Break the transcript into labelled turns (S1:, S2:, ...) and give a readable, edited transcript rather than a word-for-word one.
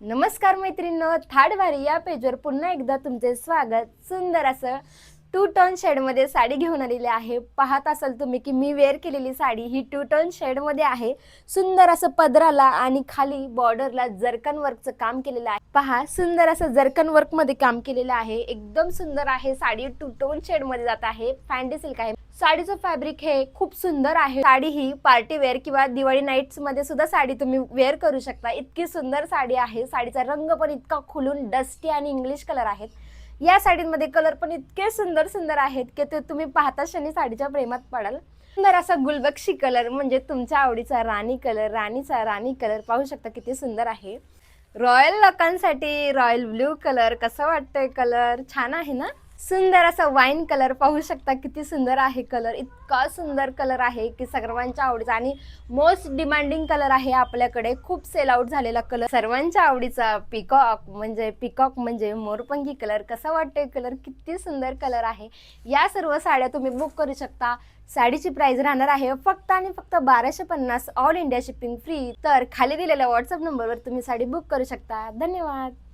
S1: नमस्कार मैत्रिणींनो, थाडवारी या पेजवर पुन्हा एकदा तुमचे स्वागत। सुंदर असं टू टोन शेडमध्ये साडी घेऊन आलेली आहे। पाहत असाल तुम्ही की मी वेअर केलेली साडी ही टू टोन शेडमध्ये आहे। सुंदर असं पदराला आणि खाली बॉर्डरला जरकन वर्कचं काम केलेलं आहे। पहा, सुंदर असं जरकन वर्कमध्ये काम केलेलं आहे। एकदम सुंदर आहे। साडी टू टोन शेडमध्ये जात आहे। फॅन्सी सिल्क आहे। साडीचं फॅब्रिक हे खूप सुंदर आहे। साडी ही पार्टी वेअर किंवा दिवाळी नाईट्स मध्ये सुद्धा साडी तुम्ही वेअर करू शकता। इतकी सुंदर साडी आहे। साडीचा रंग पण इतका खुलून डस्टी आणि इंग्लिश कलर आहेत। या साडीमध्ये कलर पण इतके सुंदर सुंदर आहेत की ते तुम्ही पाहता क्षणी साडीच्या प्रेमात पडाल। सुंदर असा गुलबक्षी कलर म्हणजे तुमच्या आवडीचा राणी कलर, राणी कलर पाहू शकता किती सुंदर आहे। रॉयल लोकांसाठी रॉयल ब्लू कलर कसं वाटतंय? कलर छान आहे ना? सुंदर असा वाईन कलर पाहू शकता किती सुंदर आहे। कलर इतका सुंदर कलर आहे की सर्वांच्या आवडीचा आणि मोस्ट डिमांडिंग कलर आहे। आपल्याकडे खूप सेल आउट झालेला कलर, सर्वांच्या आवडीचा पिकॉक म्हणजे मोरपंखी कलर कसा वाटतोय? कलर किती सुंदर कलर आहे। या सर्व साड्या तुम्ही बुक करू शकता। साडीची प्राइस राहणार आहे फक्त आणि फक्त 1250, ऑल इंडिया शिपिंग फ्री। तर खाली दिलेल्या व्हॉट्सअप नंबरवर तुम्ही साडी बुक करू शकता। धन्यवाद।